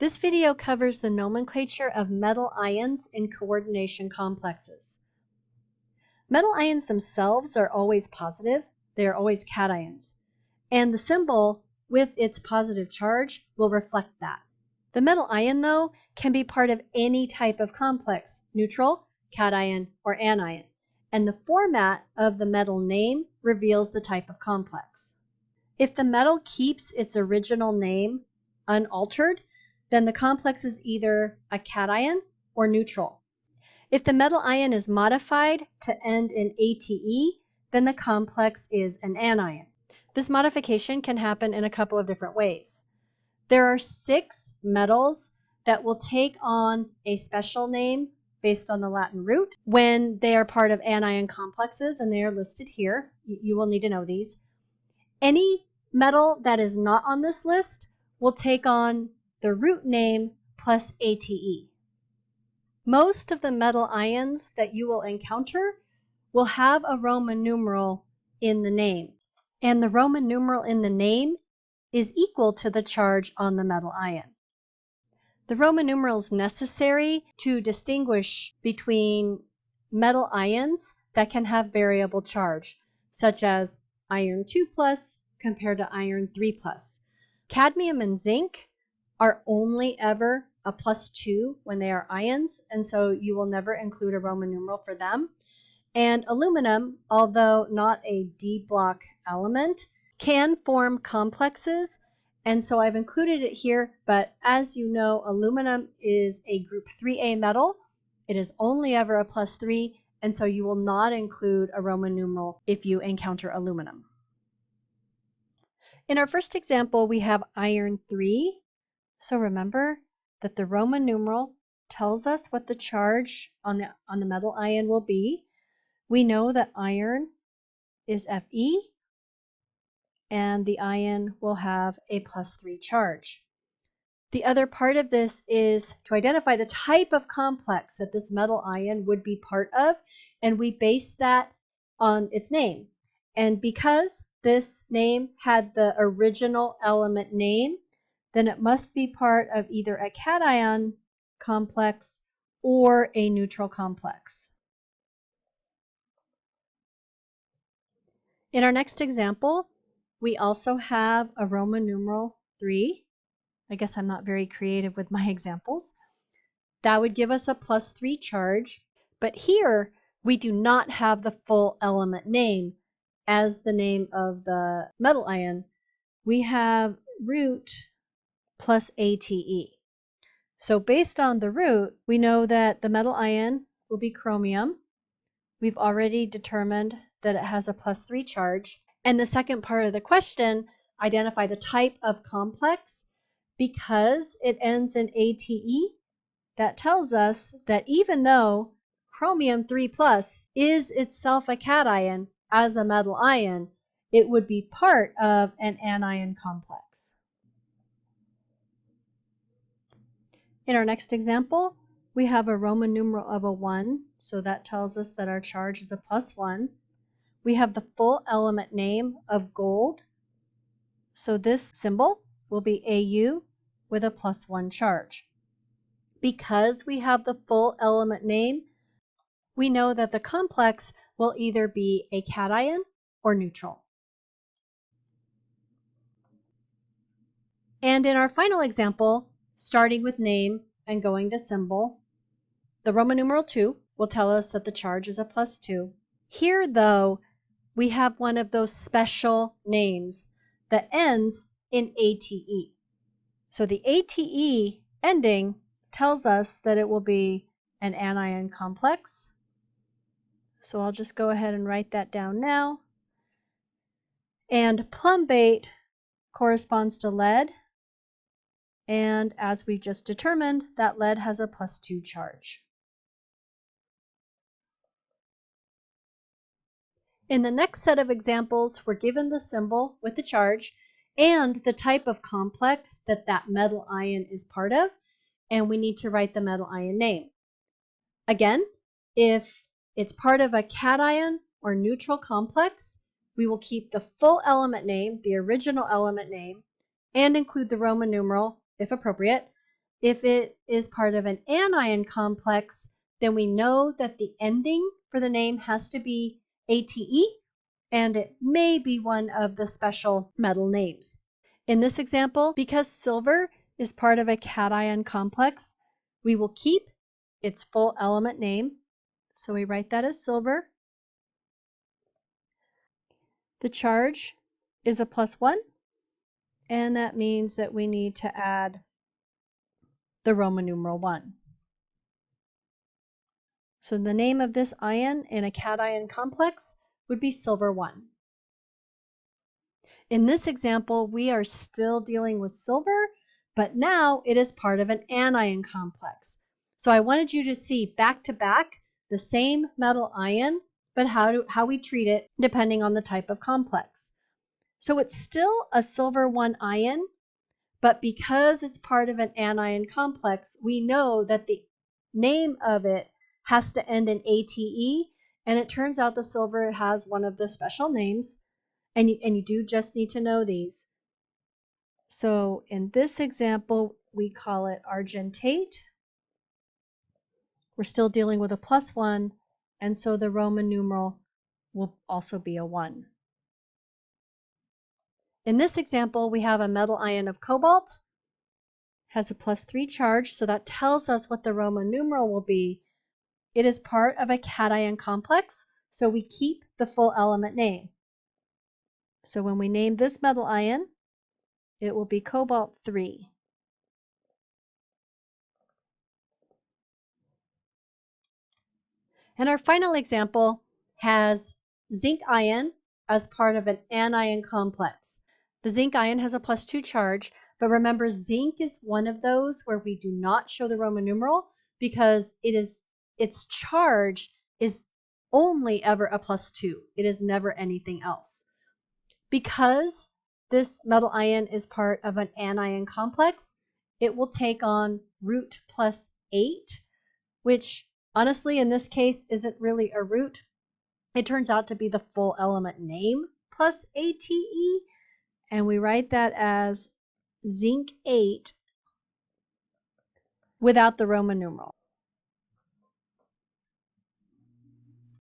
This video covers the nomenclature of metal ions in coordination complexes. Metal ions themselves are always positive. They are always cations. And the symbol with its positive charge will reflect that. The metal ion, though, can be part of any type of complex, neutral, cation, or anion. And the format of the metal name reveals the type of complex. If the metal keeps its original name unaltered, then the complex is either a cation or neutral. If the metal ion is modified to end in ate, then the complex is an anion. This modification can happen in a couple of different ways. There are 6 metals that will take on a special name based on the Latin root when they are part of anion complexes, and they are listed here. You will need to know these. Any metal that is not on this list will take on the root name plus ate. Most of the metal ions that you will encounter will have a Roman numeral in the name, and the Roman numeral in the name is equal to the charge on the metal ion. The Roman numeral is necessary to distinguish between metal ions that can have variable charge, such as iron 2+ compared to iron 3+. Cadmium and zinc are only ever a +2 when they are ions, and so you will never include a Roman numeral for them. And aluminum, although not a D block element, can form complexes, and so I've included it here, but as you know, aluminum is a group 3A metal. It is only ever a +3, and so you will not include a Roman numeral if you encounter aluminum. In our first example, we have iron 3. So remember that the Roman numeral tells us what the charge on the metal ion will be. We know that iron is Fe, and the ion will have a +3 charge. The other part of this is to identify the type of complex that this metal ion would be part of, and we base that on its name. And because this name had the original element name, then it must be part of either a cation complex or a neutral complex. In our next example, we also have a Roman numeral 3. I guess I'm not very creative with my examples. That would give us a +3 charge, but here we do not have the full element name as the name of the metal ion. We have root plus ate. So based on the root, we know that the metal ion will be chromium. We've already determined that it has a +3 charge. And the second part of the question, identify the type of complex. Because it ends in ate, that tells us that even though chromium 3+ is itself a cation as a metal ion, it would be part of an anion complex. In our next example, we have a Roman numeral of a 1, so that tells us that our charge is a +1. We have the full element name of gold, so this symbol will be Au with a +1 charge. Because we have the full element name, we know that the complex will either be a cation or neutral. And in our final example, starting with name and going to symbol, the Roman numeral 2 will tell us that the charge is a +2. Here, though, we have one of those special names that ends in ate. So the ate ending tells us that it will be an anion complex. So I'll just go ahead and write that down now. And plumbate corresponds to lead. And as we just determined, that lead has a +2 charge. In the next set of examples, we're given the symbol with the charge and the type of complex that that metal ion is part of, and we need to write the metal ion name. Again, if it's part of a cation or neutral complex, we will keep the full element name, the original element name, and include the Roman numeral if appropriate. If it is part of an anion complex, then we know that the ending for the name has to be ATE, and it may be one of the special metal names. In this example, because silver is part of a cation complex, we will keep its full element name. So we write that as silver. The charge is a +1, and that means that we need to add the Roman numeral 1. So the name of this ion in a cation complex would be silver 1. In this example, we are still dealing with silver, but now it is part of an anion complex. So I wanted you to see back to back the same metal ion, but how we treat it depending on the type of complex. So it's still a silver 1 ion, but because it's part of an anion complex, we know that the name of it has to end in ATE, and it turns out the silver has one of the special names, and you do just need to know these. So in this example, we call it argentate. We're still dealing with a +1, and so the Roman numeral will also be a 1. In this example, we have a metal ion of cobalt, has a +3 charge, so that tells us what the Roman numeral will be. It is part of a cation complex, so we keep the full element name. So when we name this metal ion, it will be cobalt 3. And our final example has zinc ion as part of an anion complex. The zinc ion has a +2 charge, but remember, zinc is one of those where we do not show the Roman numeral because its charge is only ever a +2. It is never anything else. Because this metal ion is part of an anion complex, it will take on root +8, which honestly in this case isn't really a root. It turns out to be the full element name plus ATE, and we write that as zinc 8 without the Roman numeral.